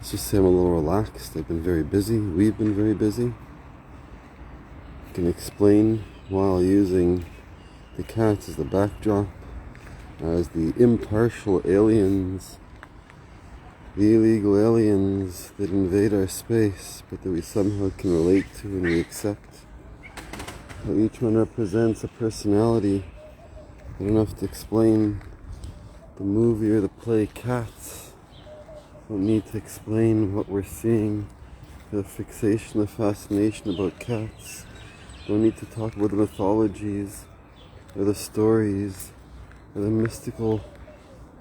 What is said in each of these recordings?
Let's just say I'm a little relaxed. I've been very busy. We've been very busy. I can explain while using the cats as the backdrop, as the impartial aliens, the illegal aliens that invade our space, but that we somehow can relate to and we accept. How each one represents a personality. I don't have to explain the movie or the play Cats. I don't need to explain what we're seeing, the fixation, the fascination about cats. Don't need to talk about the mythologies or the stories or the mystical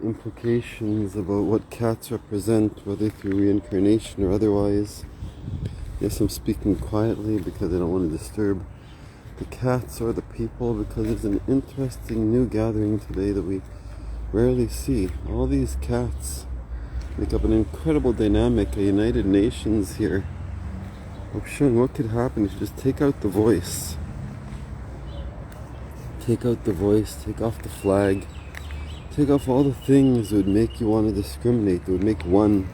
implications about what cats represent, whether through reincarnation or otherwise. Yes, I'm speaking quietly because I don't want to disturb the cats or the people, because there's an interesting new gathering today that we rarely see. All these cats make up an incredible dynamic, a United Nations here of showing what could happen if you just take out the voice. Take out the voice, take off the flag, take off all the things that would make you want to discriminate, that would make one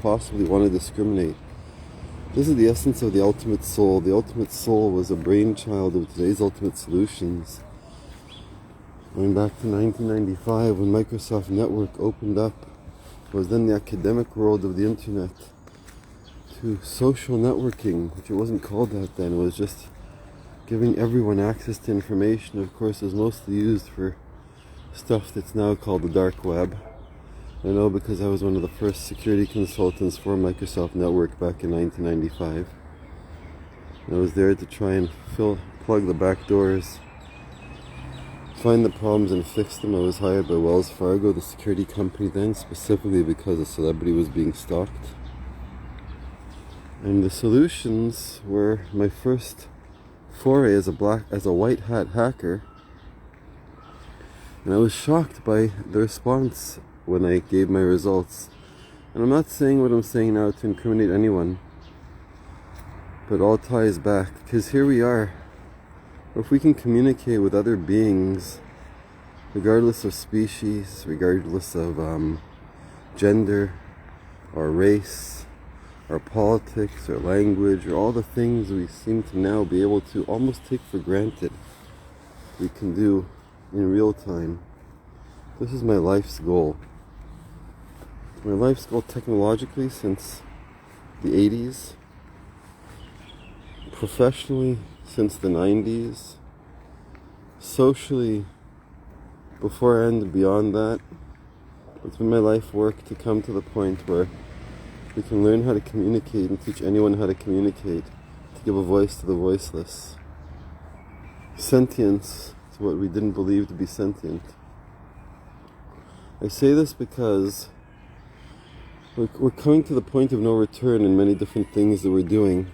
possibly want to discriminate. This is the essence of the ultimate soul. The ultimate soul was a brainchild of today's ultimate solutions. Going back to 1995 when Microsoft Network opened up, was then the academic world of the internet, to social networking, which it wasn't called that then. It was just giving everyone access to information. Of course, it was mostly used for stuff that's now called the dark web. I know because I was one of the first security consultants for Microsoft Network back in 1995. I was there to try and plug the back doors, find the problems and fix them. I was hired by Wells Fargo, the security company then, specifically because a celebrity was being stalked. And the solutions were my first foray as a white hat hacker. And I was shocked by the response when I gave my results. And I'm not saying what I'm saying now to incriminate anyone, but all ties back, because here we are. If we can communicate with other beings, regardless of species, regardless of gender, or race, or politics, or language, or all the things we seem to now be able to almost take for granted, we can do in real time. This is my life's goal. My life's goal technologically since the 80s, professionally since the 90s, socially before and beyond that. It's been my life work to come to the point where we can learn how to communicate and teach anyone how to communicate, to give a voice to the voiceless. Sentience is what we didn't believe to be sentient. I say this because we're coming to the point of no return in many different things that we're doing.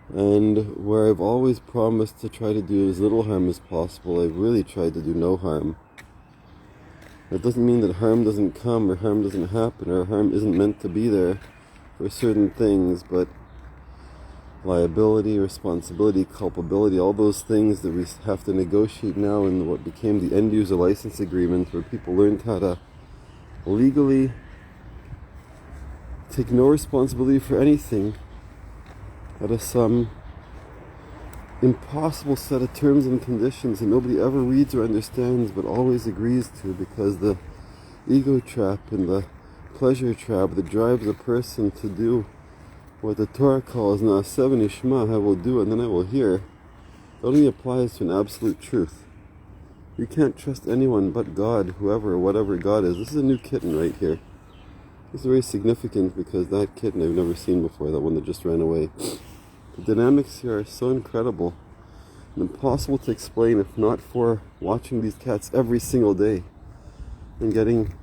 And where I've always promised to try to do as little harm as possible, I've really tried to do no harm. That doesn't mean that harm doesn't come or harm doesn't happen or harm isn't meant to be there for certain things, but liability, responsibility, culpability, all those things that we have to negotiate now in what became the end-user license agreement, where people learned how to legally take no responsibility for anything out of some impossible set of terms and conditions that nobody ever reads or understands but always agrees to, because the ego trap and the pleasure trap that drives a person to do what the Torah calls Na'aseh v'nishma, I will do and then I will hear, it only applies to an absolute truth. You can't trust anyone but God, whoever or whatever God is. This is a new kitten right here. This is very significant because that kitten I've never seen before, that one that just ran away. The dynamics here are so incredible and impossible to explain if not for watching these cats every single day and getting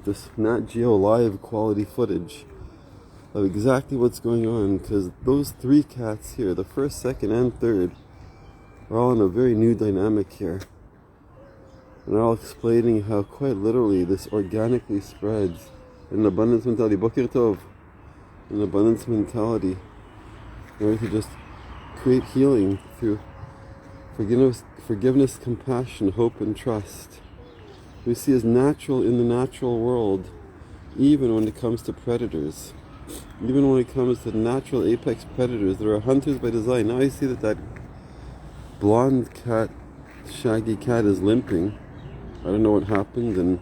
this Nat Geo live quality footage of exactly what's going on, because those three cats here, the first, second, and third, are all in a very new dynamic here. And they're all explaining how quite literally this organically spreads in an abundance mentality. Boker Tov. An abundance mentality. In order to just create healing through forgiveness, compassion, hope, and trust. We see as natural in the natural world even when it comes to predators. Even when it comes to natural apex predators, there are hunters by design. Now I see that blonde cat, shaggy cat, is limping. I don't know what happened, and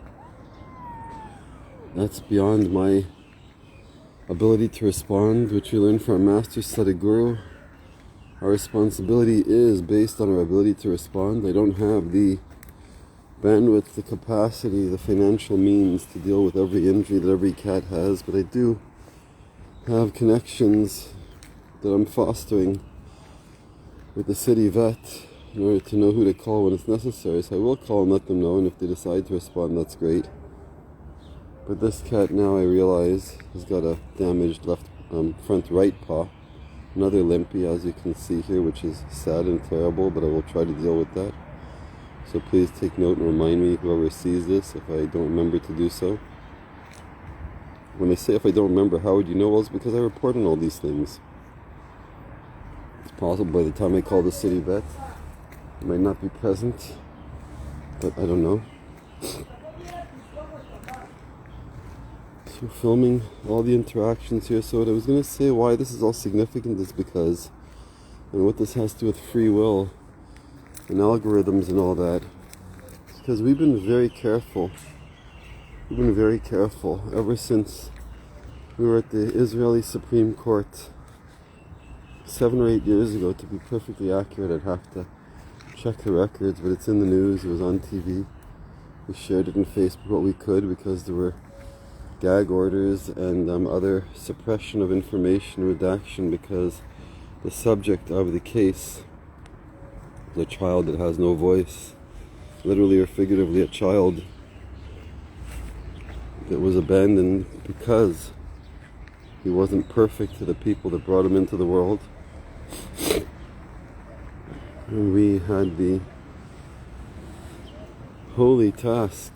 that's beyond my ability to respond, which we learned from our master Sadhguru. Our responsibility is based on our ability to respond. I don't have the bandwidth, the capacity, the financial means to deal with every injury that every cat has, but I do have connections that I'm fostering with the city vet in order to know who to call when it's necessary. So I will call and let them know, and if they decide to respond, that's great. But this cat now, I realize, has got a damaged left front right paw. Another limpy, as you can see here, which is sad and terrible, but I will try to deal with that. So please take note and remind me, whoever sees this, if I don't remember to do so. When I say if I don't remember, how would you know? Well, it's because I report on all these things. It's possible by the time I call the city vet, I might not be present, but I don't know. So filming all the interactions here. So what I was going to say, why this is all significant is because, and what this has to do with free will and algorithms and all that, it's because we've been very careful. We've been very careful ever since we were at the Israeli Supreme Court 7 or 8 years ago. To be perfectly accurate, I'd have to check the records, but it's in the news, it was on TV. We shared it on Facebook what we could, because there were gag orders and other suppression of information, redaction, because the subject of the case is a child that has no voice, literally or figuratively a child that was abandoned because he wasn't perfect to the people that brought him into the world. And we had the holy task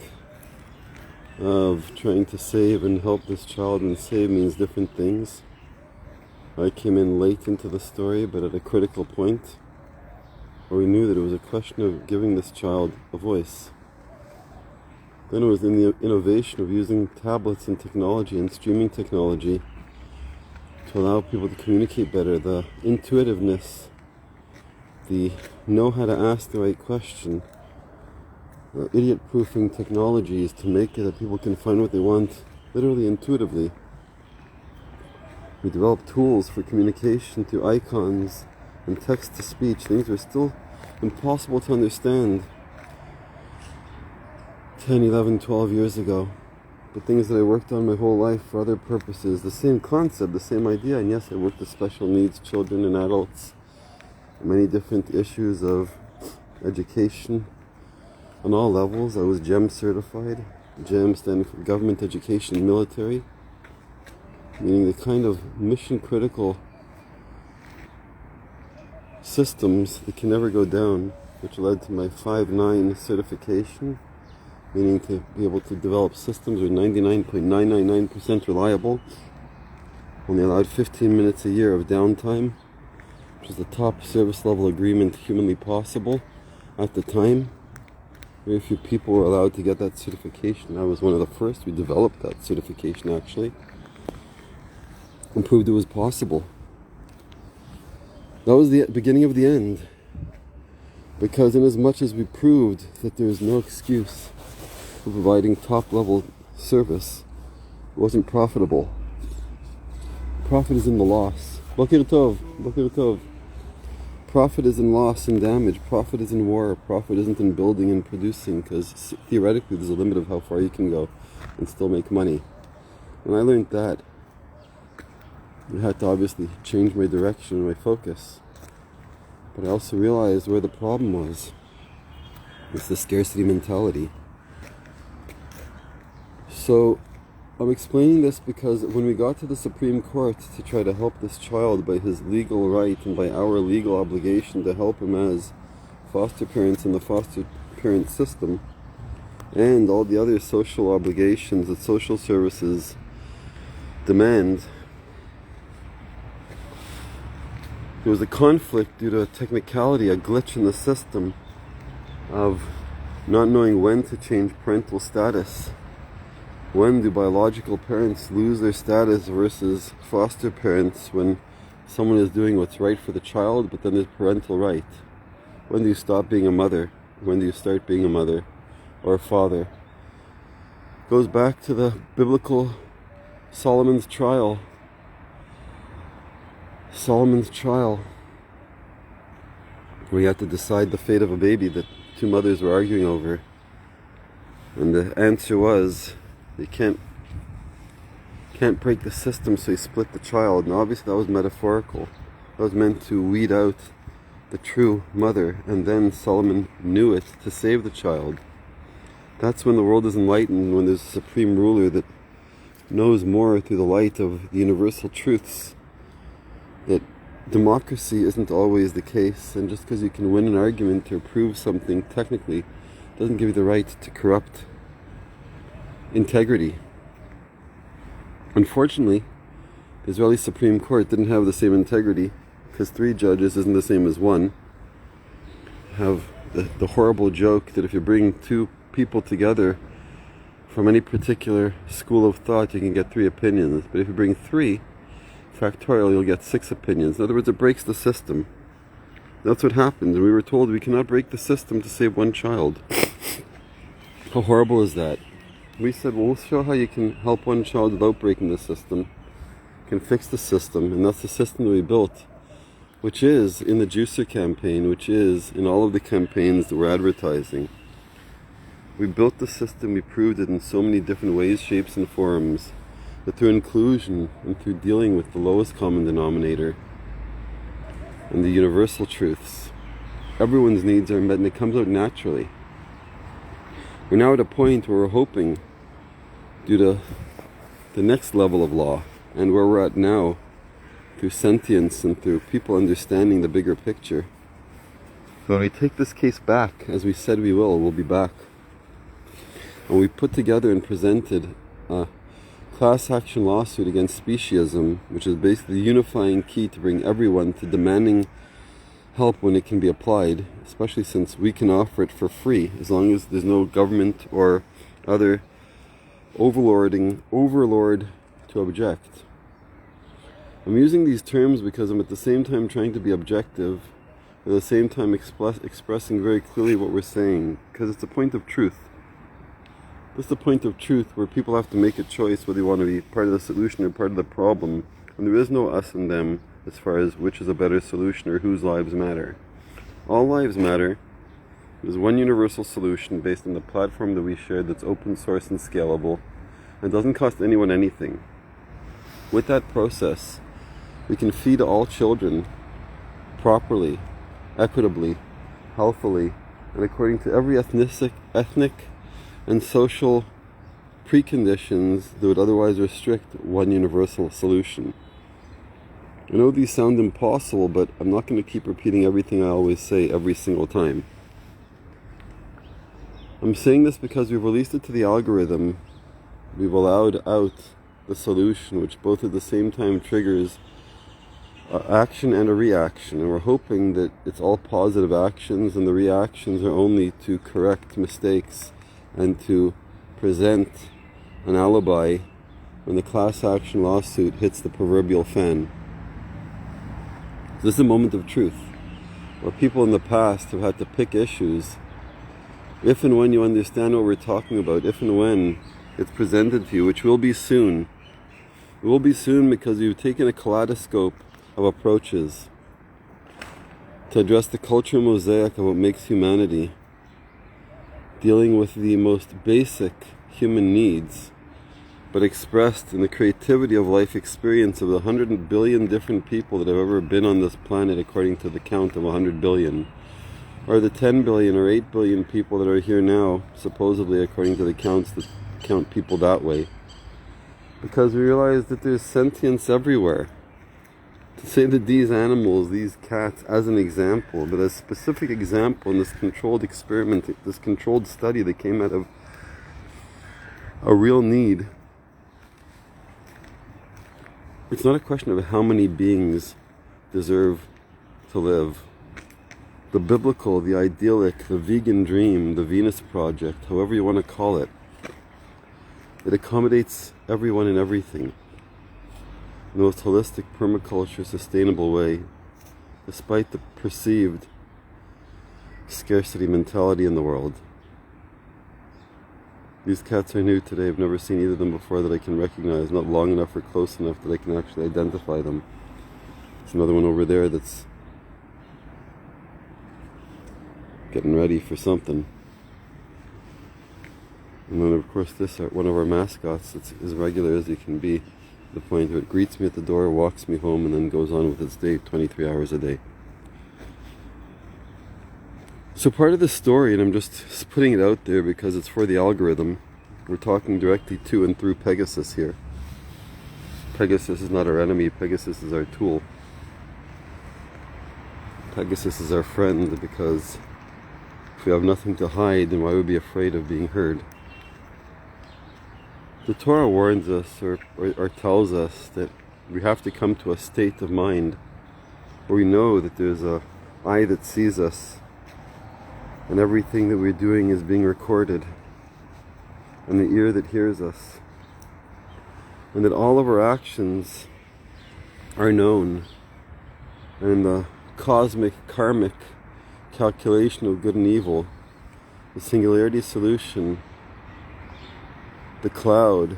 of trying to save and help this child, and save means different things. I came in late into the story, but at a critical point where we knew that it was a question of giving this child a voice. Then it was in the innovation of using tablets and technology and streaming technology to allow people to communicate better, the intuitiveness, the know how to ask the right question, idiot-proofing technologies to make it that people can find what they want literally intuitively. We developed tools for communication through icons and text-to-speech, things that are still impossible to understand 10, 11, 12 years ago, but things that I worked on my whole life for other purposes, the same concept, the same idea. And yes, I worked with special needs children and adults, many different issues of education on all levels. I was GEM certified. GEM standing for Government Education Military, meaning the kind of mission critical systems that can never go down, which led to my 5-9 certification, meaning to be able to develop systems that are 99.999% reliable, only allowed 15 minutes a year of downtime, which is the top service level agreement humanly possible at the time. Very few people were allowed to get that certification. I was one of the first. We developed that certification actually and proved it was possible. That was the beginning of the end, because in as much as we proved that there is no excuse for providing top-level service, it wasn't profitable. Profit is in the loss. Bokir Tov, Bokir Tov. Profit is in loss and damage. Profit is in war. Profit isn't in building and producing, because theoretically there's a limit of how far you can go and still make money. When I learned that, I had to obviously change my direction and my focus. But I also realized where the problem was. It's the scarcity mentality. So I'm explaining this because when we got to the Supreme Court to try to help this child by his legal right and by our legal obligation to help him as foster parents in the foster parent system, and all the other social obligations that social services demand, there was a conflict due to a technicality, a glitch in the system of not knowing when to change parental status When do biological parents lose their status versus foster parents when someone is doing what's right for the child, but then there's parental right? When do you stop being a mother? When do you start being a mother or a father? It goes back to the biblical Solomon's trial. Solomon's trial, where you had to decide the fate of a baby that two mothers were arguing over. And the answer was, you can't break the system, so you split the child. And obviously that was metaphorical. That was meant to weed out the true mother, and then Solomon knew it to save the child. That's when the world is enlightened, when there's a supreme ruler that knows more through the light of the universal truths, that democracy isn't always the case, and just because you can win an argument or prove something technically doesn't give you the right to corrupt integrity. Unfortunately, the Israeli Supreme Court didn't have the same integrity, because 3 judges isn't the same as 1. Have the horrible joke that if you bring 2 people together from any particular school of thought, you can get 3 opinions. But if you bring 3 factorial, you'll get 6 opinions. In other words, it breaks the system. That's what happened. And we were told we cannot break the system to save 1 child. How horrible is that? We said, well, we'll show how you can help 1 child without breaking the system. You can fix the system, and that's the system that we built, which is in the Juicer campaign, which is in all of the campaigns that we're advertising. We built the system, we proved it in so many different ways, shapes, and forms, that through inclusion and through dealing with the lowest common denominator and the universal truths, everyone's needs are met, and it comes out naturally. We're now at a point where we're hoping, due to the next level of law, and where we're at now, through sentience and through people understanding the bigger picture, when we take this case back, as we said we will, we'll be back. And we put together and presented a class action lawsuit against speciesism, which is basically the unifying key to bring everyone to demanding help when it can be applied, especially since we can offer it for free, as long as there's no government or other overlord to object. I'm using these terms because I'm at the same time trying to be objective, at the same time expressing very clearly what we're saying, because it's a point of truth. It's the point of truth where people have to make a choice whether you want to be part of the solution or part of the problem, and there is no us and them as far as which is a better solution or whose lives matter. All lives matter. There's one universal solution based on the platform that we shared that's open source and scalable and doesn't cost anyone anything. With that process, we can feed all children properly, equitably, healthily, and according to every ethnic and social preconditions that would otherwise restrict one universal solution. I know these sound impossible, but I'm not going to keep repeating everything I always say every single time. I'm saying this because we've released it to the algorithm. We've allowed out the solution, which both at the same time triggers action and a reaction. And we're hoping that it's all positive actions, and the reactions are only to correct mistakes and to present an alibi when the class action lawsuit hits the proverbial fan. This is a moment of truth, where people in the past have had to pick issues. If and when you understand what we're talking about, if and when it's presented to you, which will be soon. It will be soon because we've taken a kaleidoscope of approaches to address the cultural mosaic of what makes humanity, dealing with the most basic human needs, but expressed in the creativity of life experience of the 100 billion different people that have ever been on this planet according to the count of 100 billion. Or the 10 billion or 8 billion people that are here now, supposedly according to the counts that count people that way. Because we realize that there's sentience everywhere. To say that these animals, these cats, as an example, but as a specific example in this controlled experiment, this controlled study that came out of a real need. It's not a question of how many beings deserve to live. The biblical, the idyllic, the vegan dream, the Venus Project, however you want to call it, It accommodates everyone and everything in the most holistic, permaculture, sustainable way, despite the perceived scarcity mentality in the world. These cats are new today. I've never seen either of them before that I can recognize, not long enough or close enough that I can actually identify them. There's another one over there that's getting ready for something. And then of course this, one of our mascots, that's as regular as he can be, to the point where it greets me at the door, walks me home, and then goes on with its day 23 hours a day. So part of the story, and I'm just putting it out there because it's for the algorithm, we're talking directly to and through Pegasus here. Pegasus is not our enemy, Pegasus is our tool. Pegasus is our friend, because if we have nothing to hide, then why would we be afraid of being heard? The Torah warns us or tells us that we have to come to a state of mind where we know that there's an eye that sees us, and everything that we're doing is being recorded, and the ear that hears us, and that all of our actions are known, and the cosmic, karmic calculation of good and evil, the singularity solution, the cloud,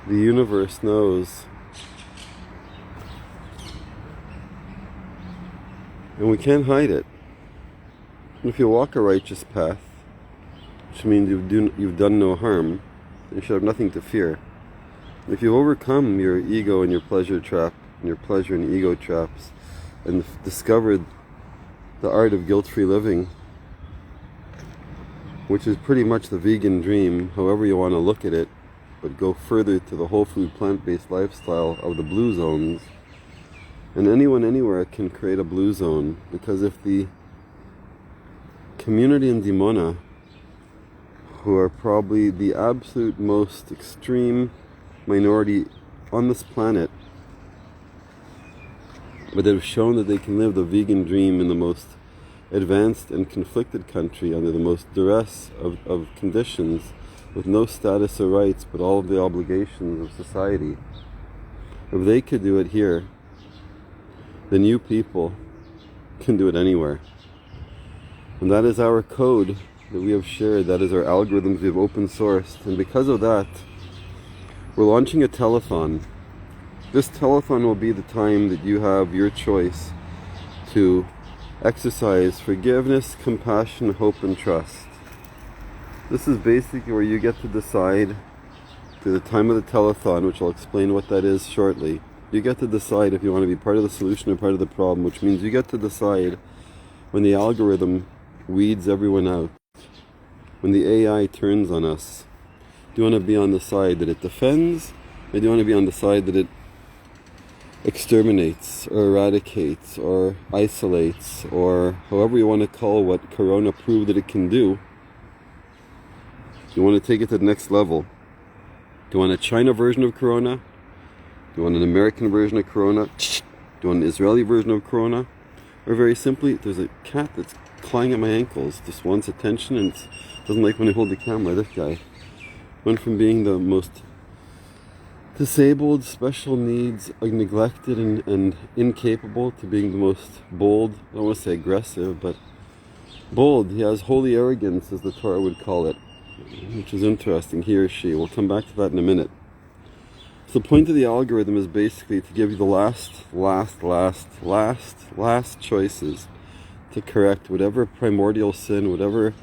the universe knows. And we can't hide it. If you walk a righteous path, which means you've done no harm, you should have nothing to fear. If you've overcome your ego and your pleasure trap, and your pleasure and ego traps, and discovered the art of guilt-free living, which is pretty much the vegan dream, however you want to look at it, but go further to the whole food, plant-based lifestyle of the blue zones. And anyone, anywhere can create a blue zone, because if the community in Dimona, who are probably the absolute most extreme minority on this planet, but they've shown that they can live the vegan dream in the most advanced and conflicted country under the most duress of conditions, with no status or rights but all of the obligations of society. If they could do it here, then you people can do it anywhere. And that is our code that we have shared. That is our algorithms we have open sourced. And because of that, we're launching a telethon. This telethon will be the time that you have your choice to exercise forgiveness, compassion, hope, and trust. This is basically where you get to decide, through the time of the telethon, which I'll explain what that is shortly, you get to decide if you want to be part of the solution or part of the problem, which means you get to decide when the algorithm weeds everyone out, when the AI turns on us. Do you want to be on the side that it defends, or do you want to be on the side that it exterminates or eradicates or isolates, or however you want to call what Corona proved that it can do? You want to take it to the next level. Do you want a China version of Corona? Do you want an American version of Corona? Do you want an Israeli version of Corona? Or very simply, there's a cat that's clawing at my ankles, just wants attention and doesn't like when I hold the camera. This guy went from being the most disabled, special needs, neglected and incapable, to being the most bold, I don't want to say aggressive, but bold. He has holy arrogance, as the Torah would call it, which is interesting, he or she. We'll come back to that in a minute. So the point of the algorithm is basically to give you the last choices to correct whatever primordial sin, whatever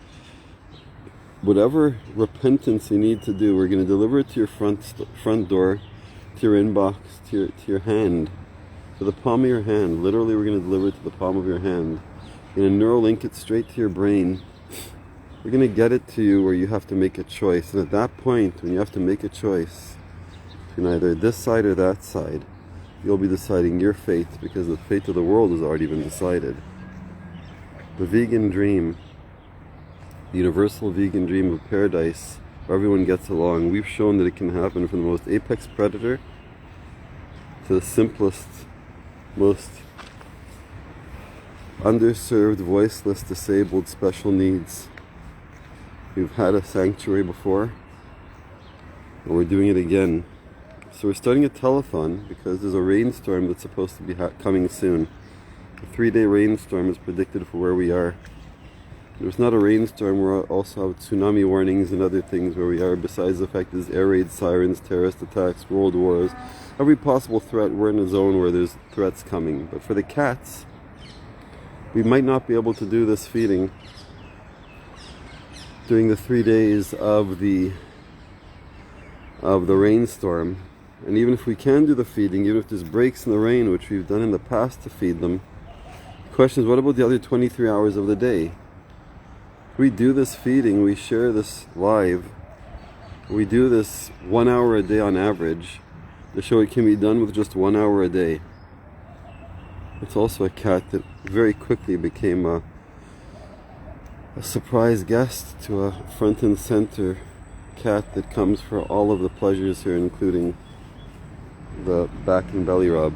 repentance you need to do. We're going to deliver it to your front door, to your inbox, to your hand, to the palm of your hand. Literally, we're going to deliver it to the palm of your hand. We're going to neuralink it straight to your brain. We're going to get it to you where you have to make a choice. And at that point, when you have to make a choice between either this side or that side, you'll be deciding your fate, because the fate of the world has already been decided. The vegan dream, the universal vegan dream of paradise, where everyone gets along, we've shown that it can happen from the most apex predator to the simplest, most underserved, voiceless, disabled, special needs. We've had a sanctuary before. and we're doing it again. So we're starting a telethon because there's a rainstorm that's supposed to be coming soon. A 3-day rainstorm is predicted for where we are. If it's not a rainstorm, we also have tsunami warnings and other things where we are, besides the fact there's air raid sirens, terrorist attacks, world wars. Every possible threat, we're in a zone where there's threats coming. But for the cats, we might not be able to do this feeding during the 3 days of the rainstorm. And even if we can do the feeding, even if there's breaks in the rain, which we've done in the past to feed them, the question is, what about the other 23 hours of the day? If we do this feeding, we share this live, we do this 1 hour a day on average, to show it can be done with just 1 hour a day. It's also a cat that very quickly became a surprise guest to a front and center cat that comes for all of the pleasures here, including the back and belly rub.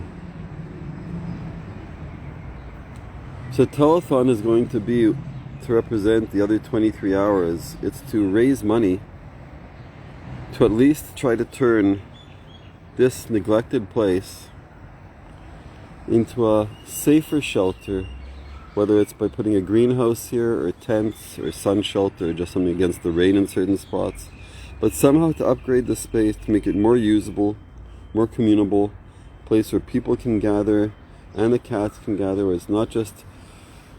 So telethon is going to be to represent the other 23 hours. It's to raise money to at least try to turn this neglected place into a safer shelter, whether it's by putting a greenhouse here or tents or sun shelter or just something against the rain in certain spots, but somehow to upgrade the space to make it more usable, more communable, a place where people can gather and the cats can gather, where it's not just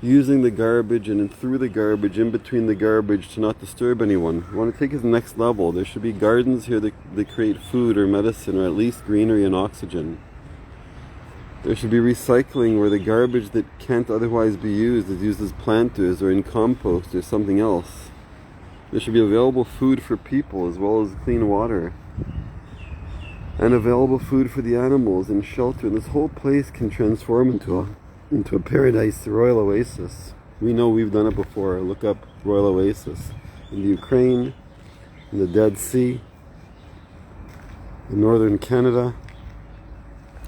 using the garbage and through the garbage, in between the garbage, to not disturb anyone. We want to take it to the next level. There should be gardens here that create food or medicine, or at least greenery and oxygen. There should be recycling where the garbage that can't otherwise be used is used as planters or in compost or something else. There should be available food for people as well as clean water, and available food for the animals and shelter. And this whole place can transform into a paradise, the Royal Oasis. We know we've done it before. Look up Royal Oasis in the Ukraine, in the Dead Sea, in northern Canada.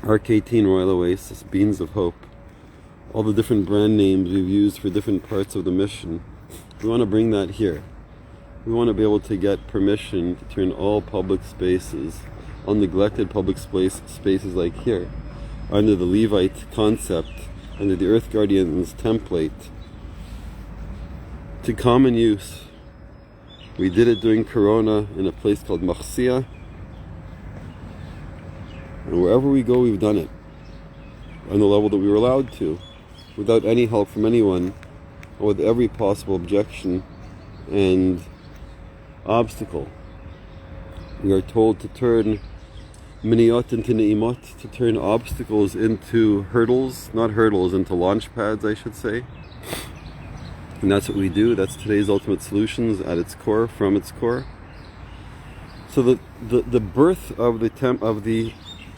Arc18 Royal Oasis, Beans of Hope. All the different brand names we've used for different parts of the mission. We want to bring that here. We want to be able to get permission to turn all public spaces, all neglected public spaces like here, under the Levite concept, under the Earth Guardians template, to common use. We did it during Corona in a place called Marcia, and wherever we go, we've done it on the level that we were allowed to, without any help from anyone, or with every possible objection and obstacle. We are told to turn miniyot into ne'imot, to turn obstacles into hurdles, not hurdles, into launch pads, I should say. And that's what we do. That's today's Ultimate Solutions at its core, from its core. So the birth of the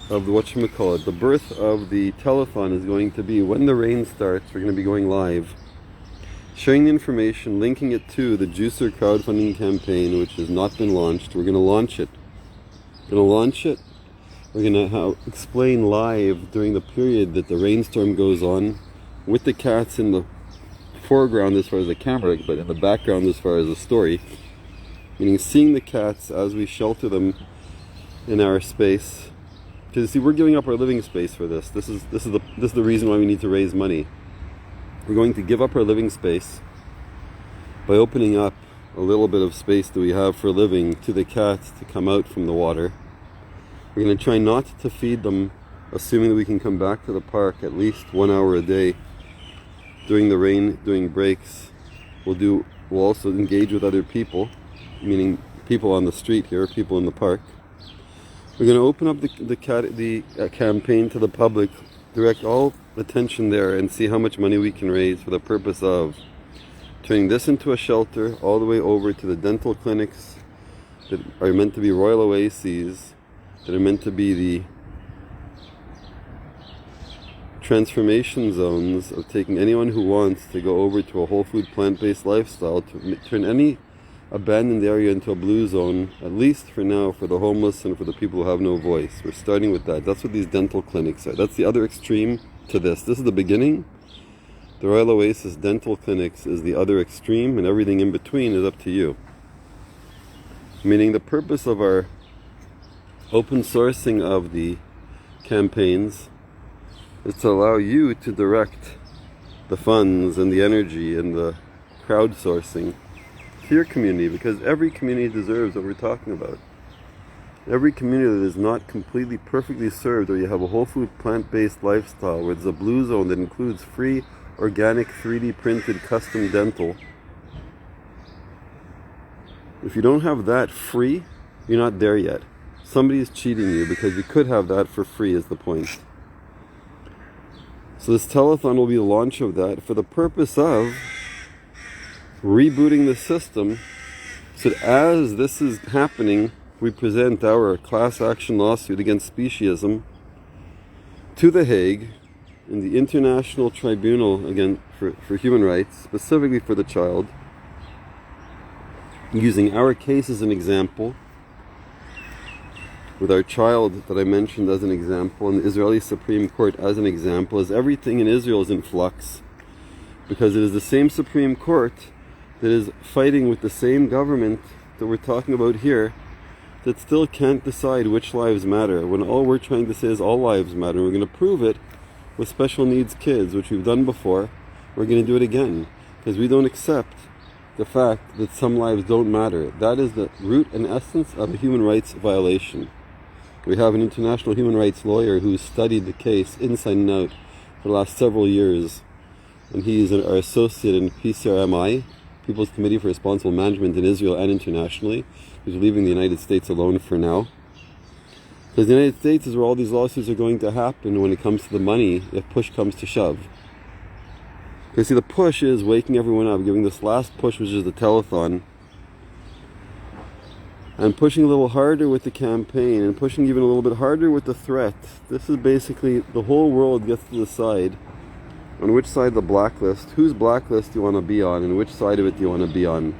the birth of the telethon is going to be when the rain starts. We're going to be going live, sharing the information, linking it to the Juicer crowdfunding campaign, which has not been launched. We're going to launch it. We're going to explain live during the period that the rainstorm goes on, with the cats in the foreground as far as the camera, but in the background as far as the story. Meaning seeing the cats as we shelter them in our space. Because see, we're giving up our living space for this. This is the reason why we need to raise money. We're going to give up our living space by opening up a little bit of space that we have for living to the cats to come out from the water. We're going to try not to feed them, assuming that we can come back to the park at least 1 hour a day during the rain, doing breaks. We'll also engage with other people, meaning people on the street here, people in the park. We're going to open up the campaign to the public, direct all attention there, and see how much money we can raise for the purpose of turning this into a shelter, all the way over to the dental clinics that are meant to be Royal Oases, that are meant to be the transformation zones of taking anyone who wants to go over to a whole food plant-based lifestyle, to turn any abandoned area into a blue zone, at least for now, for the homeless and for the people who have no voice. We're starting with that. That's what these dental clinics are. That's the other extreme to this. This is the beginning. The Royal Oasis dental clinics is the other extreme, and everything in between is up to you. Meaning the purpose of our open sourcing of the campaigns is to allow you to direct the funds and the energy and the crowdsourcing to your community, because every community deserves what we're talking about. Every community that is not completely perfectly served, or you have a whole food plant-based lifestyle where there's a blue zone that includes free organic 3D printed custom dental. If you don't have that free, you're not there yet. Somebody is cheating you, because you could have that for free is the point. So this telethon will be the launch of that for the purpose of rebooting the system, so that as this is happening, we present our class action lawsuit against speciesism to The Hague in the International Tribunal again for Human Rights, specifically for the child, using our case as an example, with our child that I mentioned as an example, and the Israeli Supreme Court as an example, as everything in Israel is in flux, because it is the same Supreme Court that is fighting with the same government that we're talking about here, that still can't decide which lives matter, when all we're trying to say is all lives matter. We're going to prove it with special needs kids, which we've done before. We're going to do it again, because we don't accept the fact that some lives don't matter. That is the root and essence of a human rights violation. We have an international human rights lawyer who's studied the case inside and out for the last several years, and he's our associate in PCRMI, People's Committee for Responsible Management in Israel and internationally, who's leaving the United States alone for now. Because the United States is where all these lawsuits are going to happen when it comes to the money, if push comes to shove. Because see, the push is waking everyone up, giving this last push, which is the telethon, and pushing a little harder with the campaign, and pushing even a little bit harder with the threat. This is basically, the whole world gets to decide on which side of the blacklist, whose blacklist do you want to be on, and which side of it do you want to be on.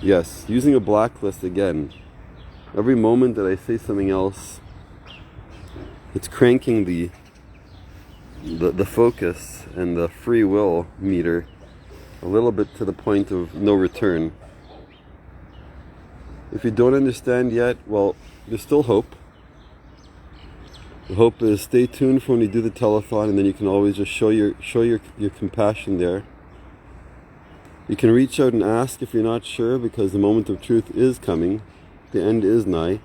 Yes, using a blacklist again. Every moment that I say something else, it's cranking the focus and the free will meter a little bit to the point of no return. If you don't understand yet, well, there's still hope. The hope is stay tuned for when we do the telethon, and then you can always just show your compassion there. You can reach out and ask if you're not sure, because the moment of truth is coming. The end is nigh.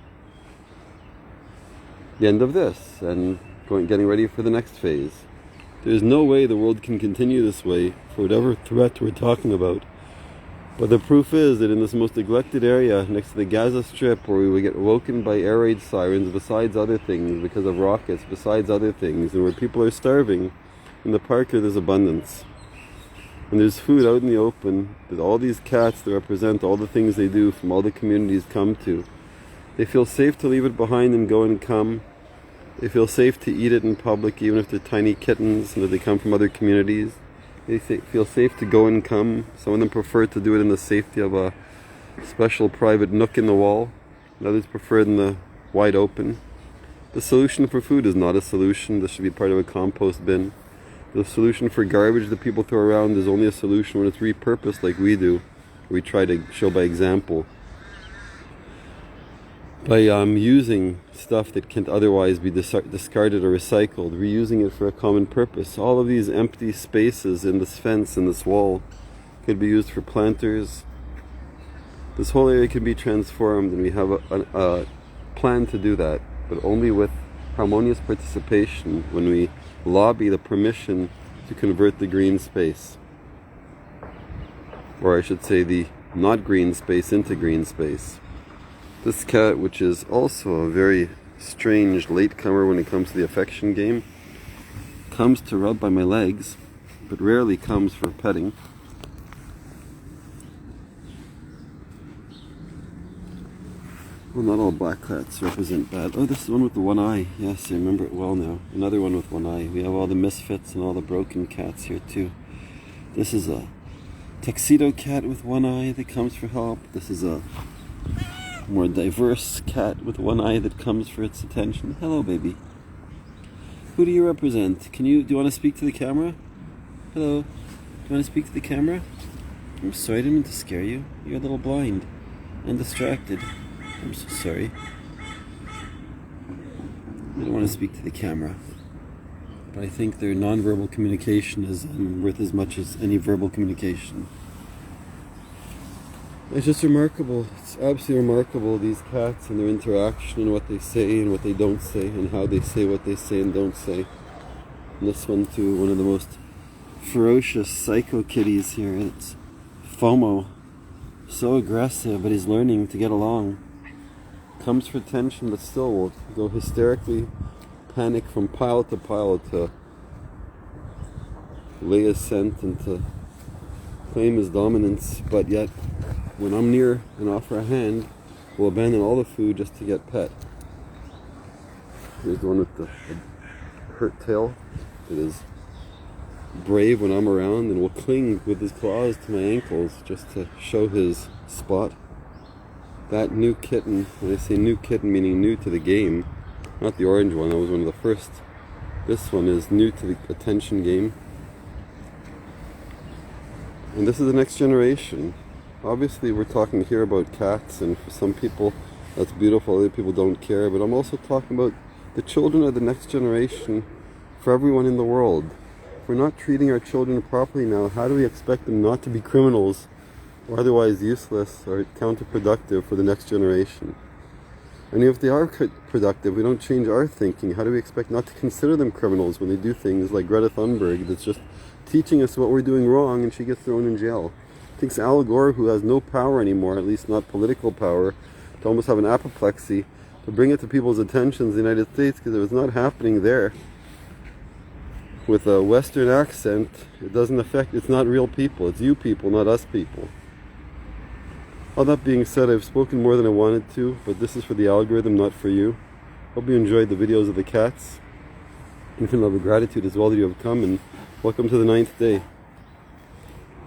The end of this, and getting ready for the next phase. There's no way the world can continue this way for whatever threat we're talking about. But the proof is that in this most neglected area next to the Gaza Strip, where we would get woken by air raid sirens besides other things, because of rockets, besides other things, and where people are starving, in the park here there's abundance. And there's food out in the open that all these cats that represent all the things they do from all the communities come to. They feel safe to leave it behind and go and come. They feel safe to eat it in public, even if they're tiny kittens and if they come from other communities. They feel safe to go and come. Some of them prefer to do it in the safety of a special private nook in the wall. And others prefer it in the wide open. The solution for food is not a solution. This should be part of a compost bin. The solution for garbage that people throw around is only a solution when it's repurposed, like we do. We try to show by example. By using stuff that can't otherwise be discarded or recycled, reusing it for a common purpose. All of these empty spaces in this fence and this wall could be used for planters. This whole area can be transformed, and we have a plan to do that, but only with harmonious participation when we lobby the permission to convert the green space. Or I should say the not green space into green space. This cat, which is also a very strange latecomer when it comes to the affection game, comes to rub by my legs, but rarely comes for petting. Well, not all black cats represent bad. Oh, this is the one with the one eye. Yes, I remember it well now. Another one with one eye. We have all the misfits and all the broken cats here too. This is a tuxedo cat with one eye that comes for help. This is a more diverse cat with one eye that comes for its attention. Hello, baby. Who do you represent? Do you want to speak to the camera? Hello. Do you want to speak to the camera? I'm sorry, I didn't mean to scare you. You're a little blind and distracted. I'm so sorry. I don't want to speak to the camera, but I think their nonverbal communication is worth as much as any verbal communication. It's just remarkable. It's absolutely remarkable, these cats and their interaction and what they say and what they don't say and how they say what they say and don't say. And this one too, one of the most ferocious psycho kitties here. It's FOMO. So aggressive, but he's learning to get along. Comes for attention, but still will go hysterically panic from pile to lay his scent and to claim his dominance, but yet when I'm near and offer a hand, will abandon all the food just to get pet. Here's the one with the hurt tail that is brave when I'm around and will cling with his claws to my ankles just to show his spot. That new kitten, when I say new kitten meaning new to the game, not the orange one, that was one of the first. This one is new to the attention game. And this is the next generation. Obviously we're talking here about cats, and for some people that's beautiful, other people don't care, but I'm also talking about the children of the next generation for everyone in the world. If we're not treating our children properly now, how do we expect them not to be criminals or otherwise useless or counterproductive for the next generation? And if they are productive, we don't change our thinking. How do we expect not to consider them criminals when they do things like Greta Thunberg that's just teaching us what we're doing wrong and she gets thrown in jail? I think Al Gore, who has no power anymore, at least not political power, to almost have an apoplexy, to bring it to people's attentions in the United States, because it was not happening there. With a Western accent, it doesn't affect, it's not real people, it's you people, not us people. All that being said, I've spoken more than I wanted to, but this is for the algorithm, not for you. Hope you enjoyed the videos of the cats. Infinite love and gratitude as well that you have come, and welcome to the 9th day.